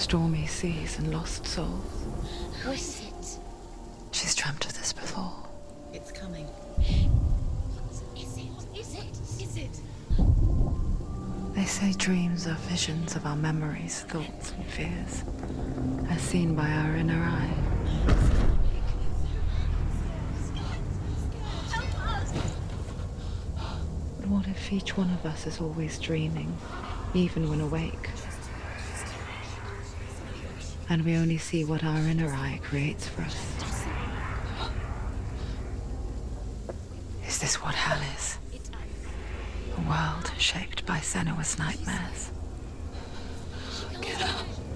stormy seas and lost souls. Who is it? She's dreamt of this before. It's coming. Is it? They say dreams are visions of our memories, thoughts and fears, as seen by our inner eye. But what if each one of us is always dreaming, even when awake? And we only see what our inner eye creates for us. Is this what hell is? A world shaped by Senua's nightmares.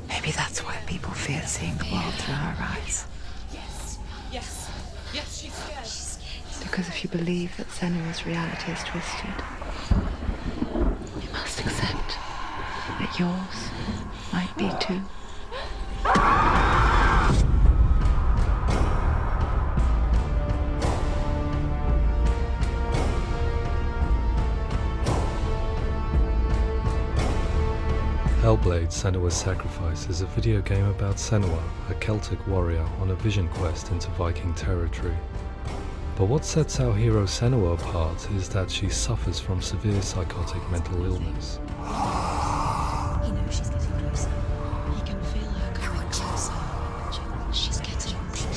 Maybe that's why people fear seeing the world through her eyes. Yes, she's scared. Because if you believe that Senua's reality is twisted, you must accept that yours might be too. Hellblade Senua's Sacrifice is a video game about Senua, a Celtic warrior on a vision quest into Viking territory. But what sets our hero Senua apart is that she suffers from severe psychotic mental illness. He knows she's getting closer. He can feel her coming closer. She's getting closer.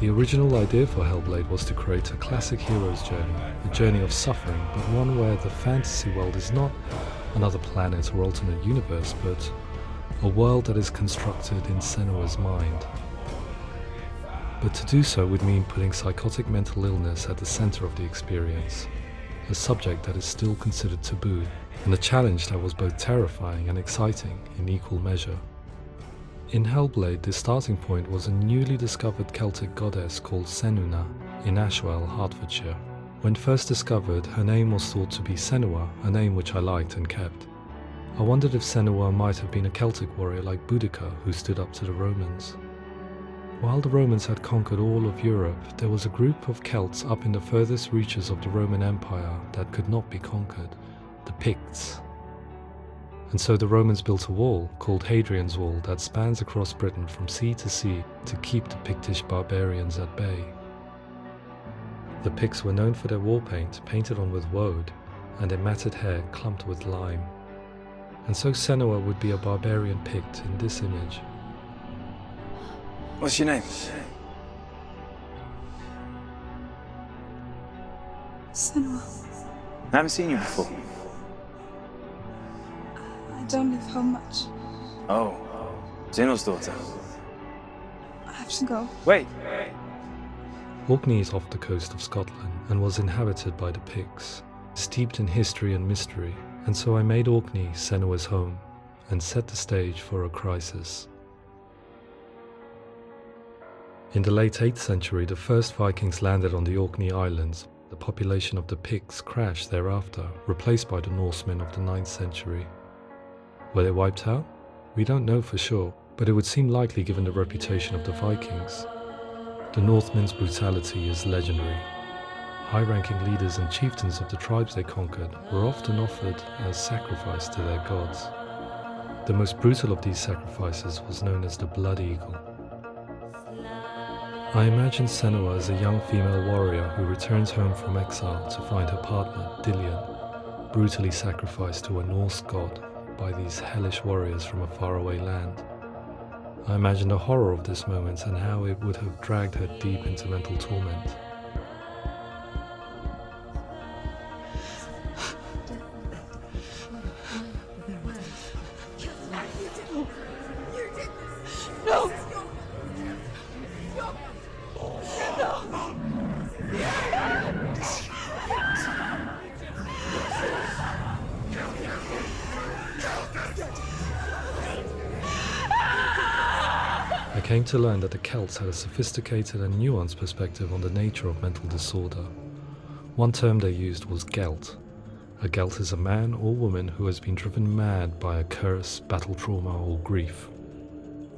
The original idea for Hellblade was to create a classic hero's journey, a journey of suffering, but one where the fantasy world is not another planet or alternate universe, but a world that is constructed in Senua's mind. But to do so would mean putting psychotic mental illness at the center of the experience, a subject that is still considered taboo, and a challenge that was both terrifying and exciting in equal measure. In Hellblade, the starting point was a newly discovered Celtic goddess called Senua in Ashwell, Hertfordshire. When first discovered, her name was thought to be Senua, a name which I liked and kept. I wondered if Senua might have been a Celtic warrior like Boudica who stood up to the Romans. While the Romans had conquered all of Europe, there was a group of Celts up in the furthest reaches of the Roman Empire that could not be conquered, the Picts. And so the Romans built a wall, called Hadrian's Wall, that spans across Britain from sea to sea to keep the Pictish barbarians at bay. The Picts were known for their war paint, painted on with woad, and their matted hair clumped with lime. And so Senua would be a barbarian Pict in this image. What's your name? Senua. I haven't seen you before. I don't live home much. Oh, Zeno's daughter. I have to go. Wait. Orkney is off the coast of Scotland and was inhabited by the Picts, steeped in history and mystery, and so I made Orkney Senua's home and set the stage for a crisis. In the late 8th century, the first Vikings landed on the Orkney Islands. The population of the Picts crashed thereafter, replaced by the Norsemen of the 9th century. Were they wiped out? We don't know for sure, but it would seem likely given the reputation of the Vikings. The Northmen's brutality is legendary. High-ranking leaders and chieftains of the tribes they conquered were often offered as sacrifice to their gods. The most brutal of these sacrifices was known as the Blood Eagle. I imagine Senua as a young female warrior who returns home from exile to find her partner, Dillion, brutally sacrificed to a Norse god by these hellish warriors from a faraway land. I imagine the horror of this moment and how it would have dragged her deep into mental torment. No! I came to learn that the Celts had a sophisticated and nuanced perspective on the nature of mental disorder. One term they used was gelt. A gelt is a man or woman who has been driven mad by a curse, battle trauma, or grief.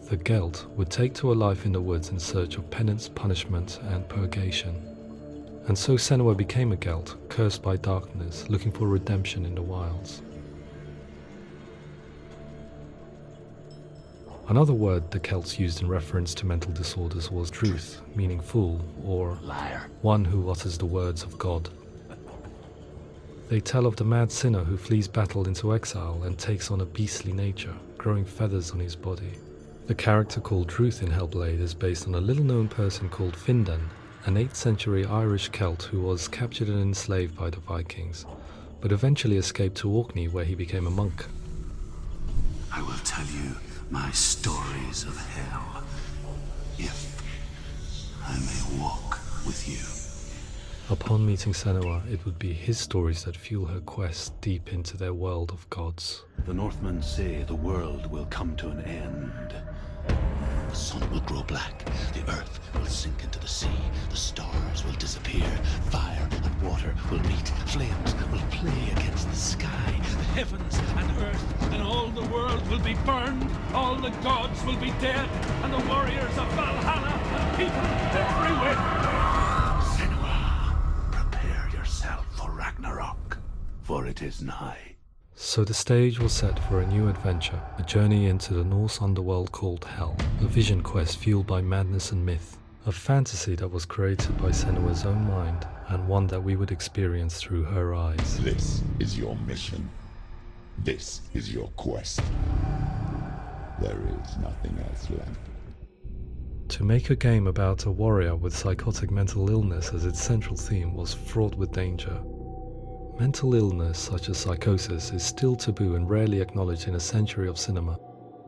The gelt would take to a life in the woods in search of penance, punishment, and purgation. And so Senua became a gelt, cursed by darkness, looking for redemption in the wilds. Another word the Celts used in reference to mental disorders was truth, meaning fool, or Liar. one who utters the words of God. They tell of the mad sinner who flees battle into exile and takes on a beastly nature, growing feathers on his body. The character called Truth in Hellblade is based on a little-known person called Findan, an 8th century Irish Celt who was captured and enslaved by the Vikings, but eventually escaped to Orkney where he became a monk. I will tell you my stories of hell, if I may walk with you. Upon meeting Senua, it would be his stories that fuel her quest deep into their world of gods. The Northmen say the world will come to an end. The sun will grow black, the earth will sink into the sea, the stars will disappear, fire and water will meet, flames will play against the sky, the heavens and earth and all the world will be burned, all the gods will be dead, and the warriors of Valhalla and people everywhere. Senua, prepare yourself for Ragnarok, for it is nigh. So the stage was set for a new adventure, a journey into the Norse underworld called Hell, a vision quest fueled by madness and myth, a fantasy that was created by Senua's own mind, and one that we would experience through her eyes. This is your mission. This is your quest. There is nothing else left. To make a game about a warrior with psychotic mental illness as its central theme was fraught with danger. Mental illness such as psychosis is still taboo and rarely acknowledged in a century of cinema,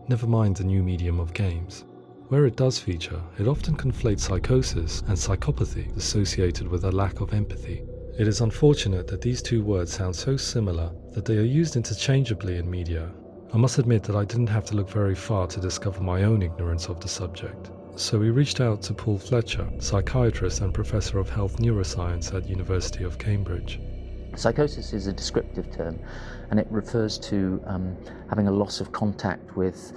never mind the new medium of games. Where it does feature, it often conflates psychosis and psychopathy associated with a lack of empathy. It is unfortunate that these two words sound so similar that they are used interchangeably in media. I must admit that I didn't have to look very far to discover my own ignorance of the subject. So we reached out to Paul Fletcher, psychiatrist and professor of health neuroscience at University of Cambridge. Psychosis is a descriptive term, and it refers to having a loss of contact with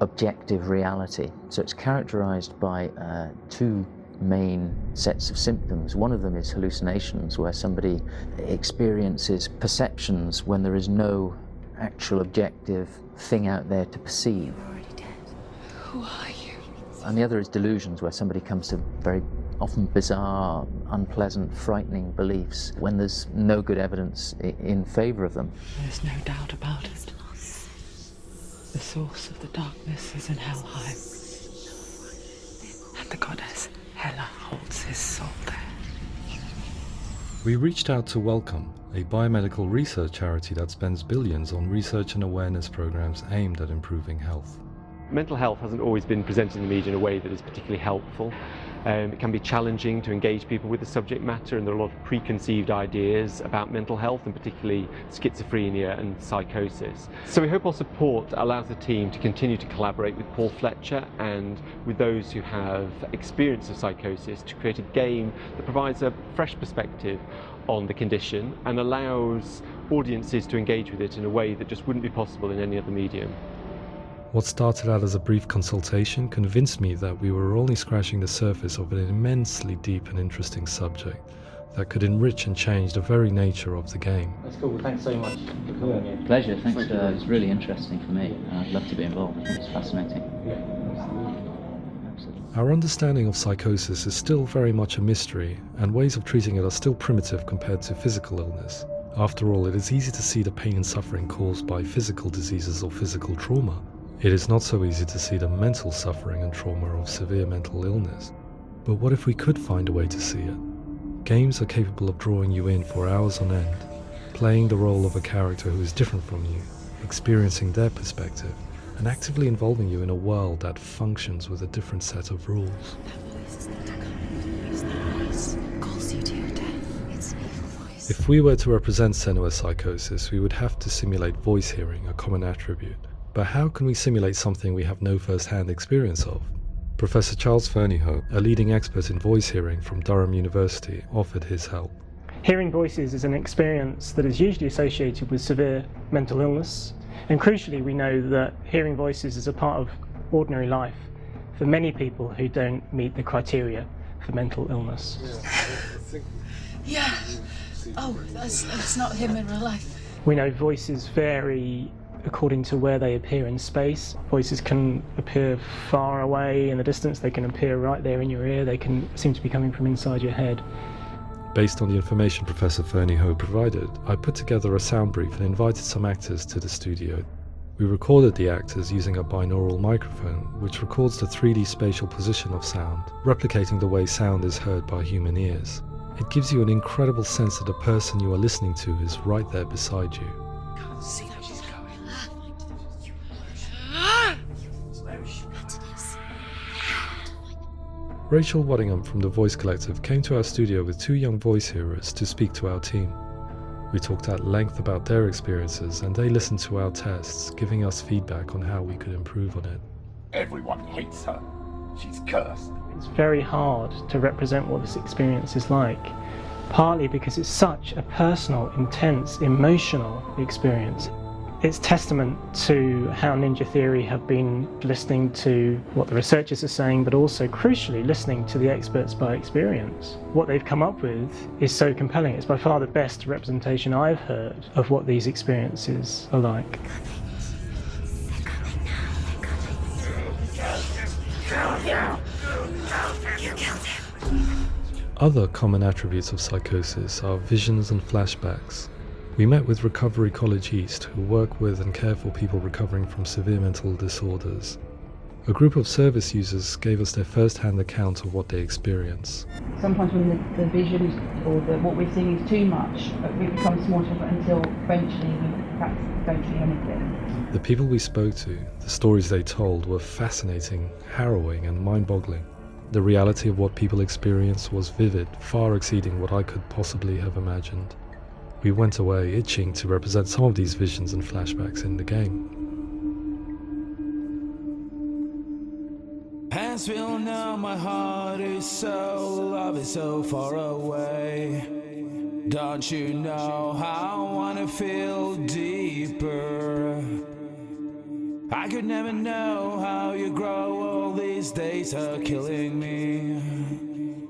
objective reality. So it's characterized by two main sets of symptoms. One of them is hallucinations, where somebody experiences perceptions when there is no actual objective thing out there to perceive. You're already dead. Who are you? And the other is delusions, where somebody comes to very often bizarre, unpleasant, frightening beliefs when there's no good evidence in favor of them. There's no doubt about it. The source of the darkness is in Helheim, and the goddess Hela holds his soul there. We reached out to Welcome, a biomedical research charity that spends billions on research and awareness programs aimed at improving health. Mental health hasn't always been presented in the media in a way that is particularly helpful. It can be challenging to engage people with the subject matter, and there are a lot of preconceived ideas about mental health, and particularly schizophrenia and psychosis. So we hope our support allows the team to continue to collaborate with Paul Fletcher and with those who have experience of psychosis to create a game that provides a fresh perspective on the condition and allows audiences to engage with it in a way that just wouldn't be possible in any other medium. What started out as a brief consultation convinced me that we were only scratching the surface of an immensely deep and interesting subject that could enrich and change the very nature of the game. That's cool. Thanks so much for coming. Pleasure. Thanks. It's really interesting for me. I'd love to be involved. It's fascinating. Absolutely. Our understanding of psychosis is still very much a mystery, and ways of treating it are still primitive compared to physical illness. After all, it is easy to see the pain and suffering caused by physical diseases or physical trauma. It is not so easy to see the mental suffering and trauma of severe mental illness. But what if we could find a way to see it? Games are capable of drawing you in for hours on end, playing the role of a character who is different from you, experiencing their perspective, and actively involving you in a world that functions with a different set of rules. That voice is not a kind voice. That voice calls you to your death. It's an evil voice. If we were to represent Senua's psychosis, we would have to simulate voice hearing, a common attribute. But how can we simulate something we have no first-hand experience of? Professor Charles Fernyhough, a leading expert in voice hearing from Durham University, offered his help. Hearing voices is an experience that is usually associated with severe mental illness, and crucially we know that hearing voices is a part of ordinary life for many people who don't meet the criteria for mental illness. Yeah. Oh, that's not him in real life. We know voices vary according to where they appear in space. Voices can appear far away in the distance, they can appear right there in your ear, they can seem to be coming from inside your head. Based on the information Professor Fernie Ho provided, I put together a sound brief and invited some actors to the studio. We recorded the actors using a binaural microphone, which records the 3D spatial position of sound, replicating the way sound is heard by human ears. It gives you an incredible sense that the person you are listening to is right there beside you. Can't see how she's going. Rachel Waddingham from the Voice Collective came to our studio with 2 young voice hearers to speak to our team. We talked at length about their experiences and they listened to our tests, giving us feedback on how we could improve on it. Everyone hates her. She's cursed. It's very hard to represent what this experience is like, partly because it's such a personal, intense, emotional experience. It's testament to how Ninja Theory have been listening to what the researchers are saying, but also crucially listening to the experts by experience. What they've come up with is so compelling. It's by far the best representation I've heard of what these experiences are like. Other common attributes of psychosis are visions and flashbacks. We met with Recovery College East, who work with and care for people recovering from severe mental disorders. A group of service users gave us their first-hand account of what they experience. Sometimes when the visions or what we're seeing is too much, we become small until eventually we perhaps don't see anything. The people we spoke to, the stories they told, were fascinating, harrowing and mind-boggling. The reality of what people experienced was vivid, far exceeding what I could possibly have imagined. We went away itching to represent some of these visions and flashbacks in the game. Past will know my heart is so, love is so far away. Don't you know how I wanna feel deeper? I could never know how you grow, all these days are killing me.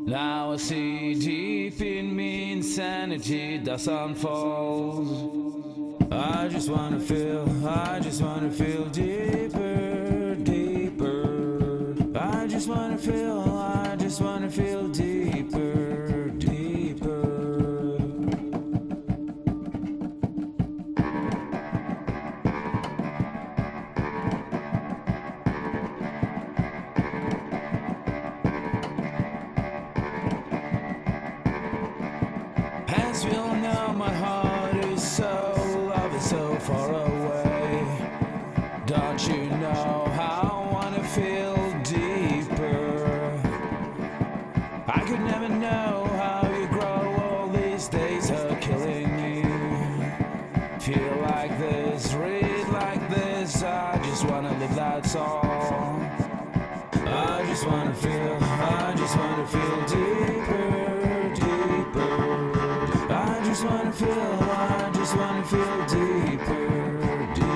Now I see deep in me insanity does unfold. I just wanna feel deeper, deeper. I just wanna feel deeper, deeper. As we all know, my heart is so, love is so far away. Don't you know how I wanna feel deeper? I could never know how you grow, all these days are killing me. Feel like this, read like this, I just wanna live that song. I just wanna feel deeper, deeper. I just wanna feel deeper, deeper.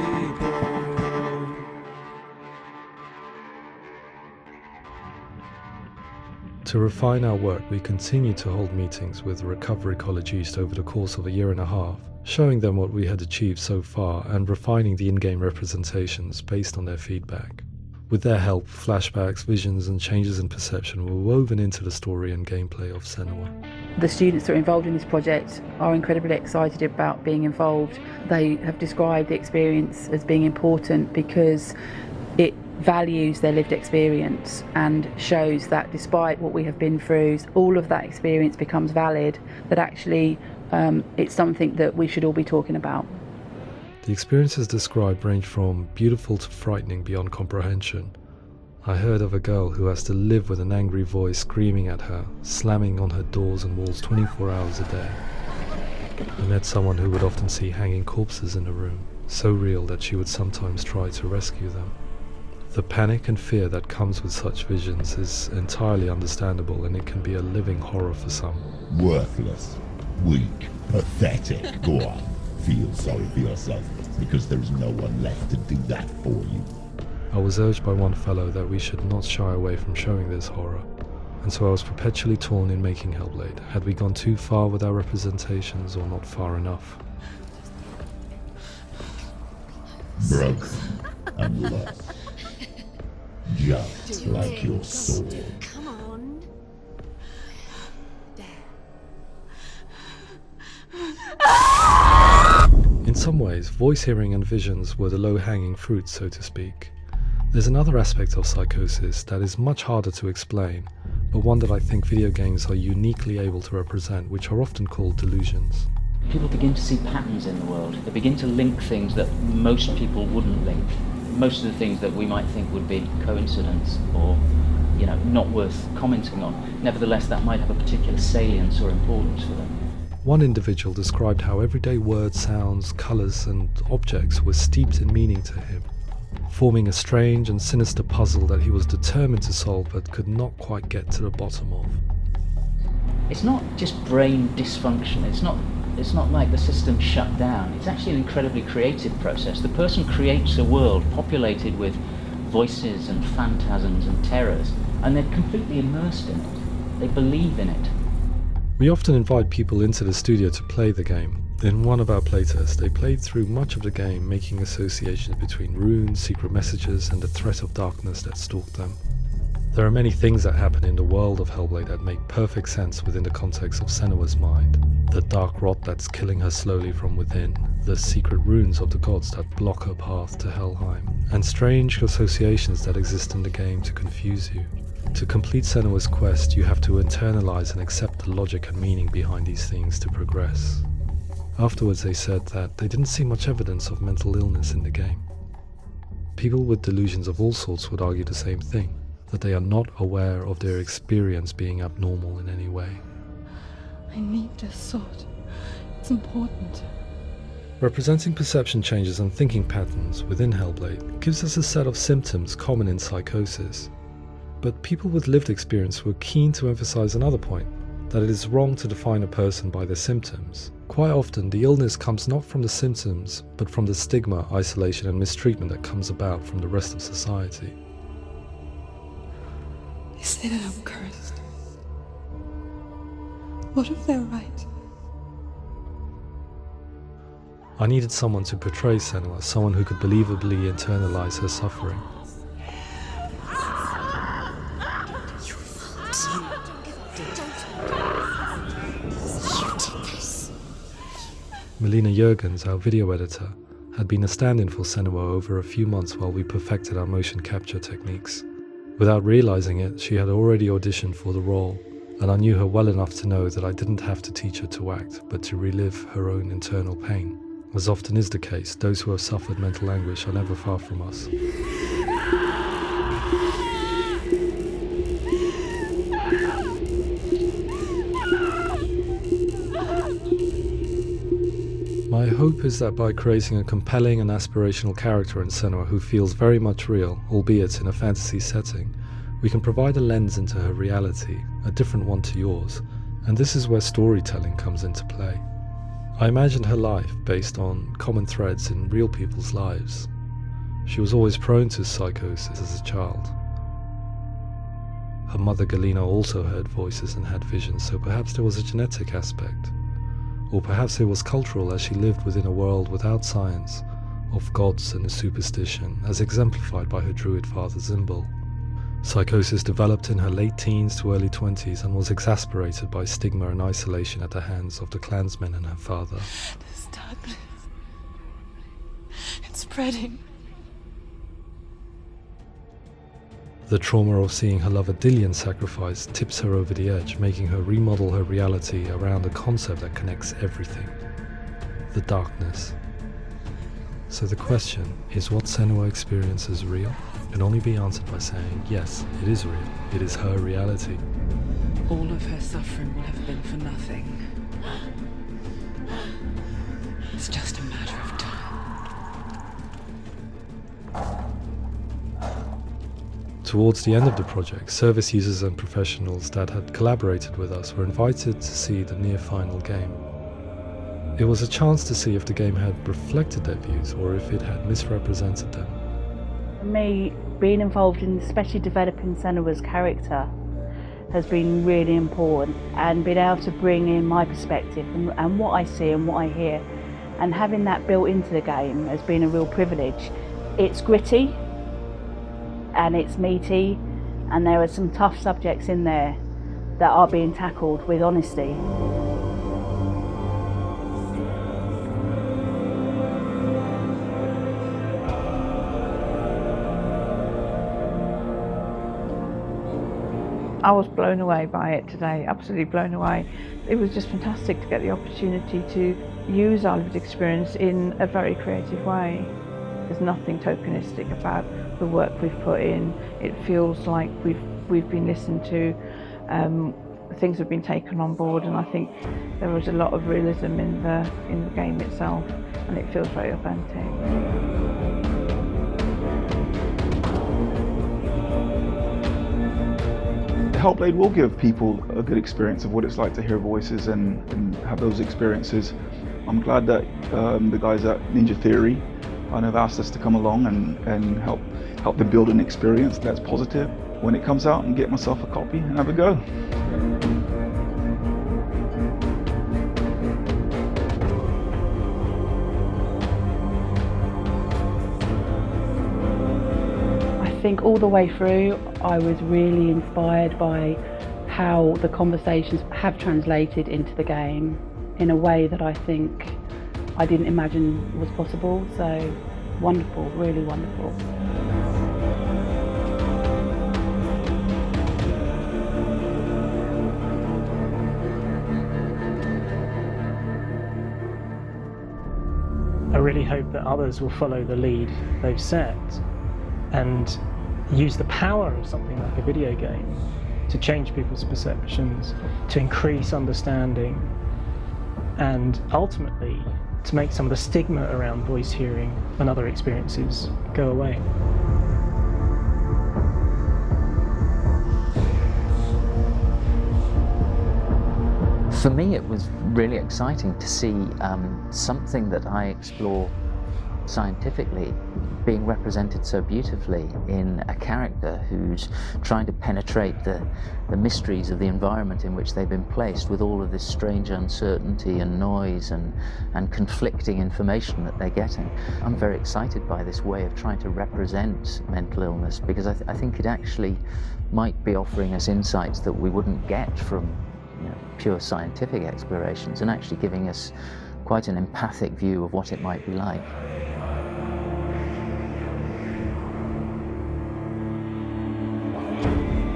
To refine our work, we continue to hold meetings with Recovery College East over the course of a year and a half, showing them what we had achieved so far and refining the in-game representations based on their feedback. With their help, flashbacks, visions and changes in perception were woven into the story and gameplay of Senua. The students that are involved in this project are incredibly excited about being involved. They have described the experience as being important because it values their lived experience and shows that despite what we have been through, all of that experience becomes valid, that actually it's something that we should all be talking about. The experiences described range from beautiful to frightening beyond comprehension. I heard of a girl who has to live with an angry voice screaming at her, slamming on her doors and walls 24 hours a day. I met someone who would often see hanging corpses in a room, so real that she would sometimes try to rescue them. The panic and fear that comes with such visions is entirely understandable, and it can be a living horror for some. Worthless, weak, pathetic. Go on, feel sorry for yourself, because there is no one left to do that for you. I was urged by one fellow that we should not shy away from showing this horror, and so I was perpetually torn in making Hellblade. Had we gone too far with our representations or not far enough? broken and lost. Just like your sword. Come on. In some ways, voice hearing and visions were the low-hanging fruit, so to speak. There's another aspect of psychosis that is much harder to explain, but one that I think video games are uniquely able to represent, which are often called delusions. People begin to see patterns in the world. They begin to link things that most people wouldn't link. Most of the things that we might think would be coincidence or, not worth commenting on. Nevertheless, that might have a particular salience or importance for them. One individual described how everyday words, sounds, colours and objects were steeped in meaning to him, forming a strange and sinister puzzle that he was determined to solve but could not quite get to the bottom of. It's not just brain dysfunction, it's not like the system shut down. It's actually an incredibly creative process. The person creates a world populated with voices and phantasms and terrors, and they're completely immersed in it. They believe in it. We often invite people into the studio to play the game. In one of our playtests, they played through much of the game, making associations between runes, secret messages, and the threat of darkness that stalked them. There are many things that happen in the world of Hellblade that make perfect sense within the context of Senua's mind. The dark rot that's killing her slowly from within, the secret runes of the gods that block her path to Helheim, and strange associations that exist in the game to confuse you. To complete Senua's quest, you have to internalize and accept the logic and meaning behind these things to progress. Afterwards, they said that they didn't see much evidence of mental illness in the game. People with delusions of all sorts would argue the same thing, that they are not aware of their experience being abnormal in any way. I need this sword. It's important. Representing perception changes and thinking patterns within Hellblade gives us a set of symptoms common in psychosis. But people with lived experience were keen to emphasize another point, that it is wrong to define a person by their symptoms. Quite often, the illness comes not from the symptoms, but from the stigma, isolation and mistreatment that comes about from the rest of society. They say that I'm cursed. What if they're right? I needed someone to portray Senua, someone who could believably internalize her suffering. Melina Jurgens, our video editor, had been a stand-in for Senua over a few months while we perfected our motion capture techniques. Without realizing it, she had already auditioned for the role, and I knew her well enough to know that I didn't have to teach her to act, but to relive her own internal pain. As often is the case, those who have suffered mental anguish are never far from us. My hope is that by creating a compelling and aspirational character in Senua who feels very much real, albeit in a fantasy setting, we can provide a lens into her reality, a different one to yours, and this is where storytelling comes into play. I imagined her life based on common threads in real people's lives. She was always prone to psychosis as a child. Her mother Galina also heard voices and had visions, so perhaps there was a genetic aspect. Or perhaps it was cultural, as she lived within a world without science, of gods and superstition, as exemplified by her druid father Zimbal. Psychosis developed in her late teens to early 20s and was exasperated by stigma and isolation at the hands of the clansmen and her father. This darkness. It's spreading. The trauma of seeing her lover Dillian sacrificed tips her over the edge, making her remodel her reality around a concept that connects everything: the darkness. So the question, is what Senua experiences real? Can only be answered by saying, yes, it is real. It is her reality. All of her suffering will have been for nothing. It's just a matter of time. Towards the end of the project, service users and professionals that had collaborated with us were invited to see the near-final game. It was a chance to see if the game had reflected their views or if it had misrepresented them. For me, being involved in especially developing Senua's character has been really important, and being able to bring in my perspective and what I see and what I hear, and having that built into the game has been a real privilege. It's gritty and it's meaty, and there are some tough subjects in there that are being tackled with honesty. I was blown away by it today, absolutely blown away. It was just fantastic to get the opportunity to use our lived experience in a very creative way. There's nothing tokenistic about the work we've put in. It feels like we've been listened to, things have been taken on board, and I think there was a lot of realism in the game itself, and it feels very authentic. Hellblade will give people a good experience of what it's like to hear voices and have those experiences. I'm glad that the guys at Ninja Theory have asked us to come along and help them build an experience that's positive when it comes out, and get myself a copy and have a go. I think all the way through I was really inspired by how the conversations have translated into the game in a way that I think I didn't imagine was possible. So wonderful, really wonderful. I really hope that others will follow the lead they've set and use the power of something like a video game to change people's perceptions, to increase understanding, and ultimately to make some of the stigma around voice hearing and other experiences go away. For me, it was really exciting to see something that I explore scientifically being represented so beautifully in a character who's trying to penetrate the mysteries of the environment in which they've been placed, with all of this strange uncertainty and noise and conflicting information that they're getting. I'm very excited by this way of trying to represent mental illness, because I think it actually might be offering us insights that we wouldn't get from pure scientific explorations, and actually giving us quite an empathic view of what it might be like.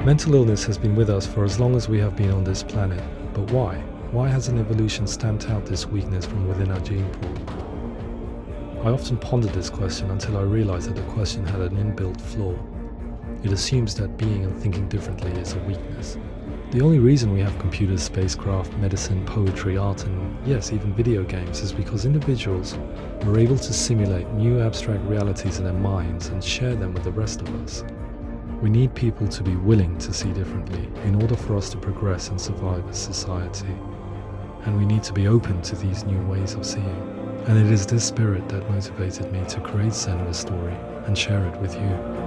Mental illness has been with us for as long as we have been on this planet, but why? Why hasn't evolution stamped out this weakness from within our gene pool? I often pondered this question until I realized that the question had an inbuilt flaw. It assumes that being and thinking differently is a weakness. The only reason we have computers, spacecraft, medicine, poetry, art, and yes, even video games is because individuals were able to simulate new abstract realities in their minds and share them with the rest of us. We need people to be willing to see differently in order for us to progress and survive as society. And we need to be open to these new ways of seeing. And it is this spirit that motivated me to create Senua's story and share it with you.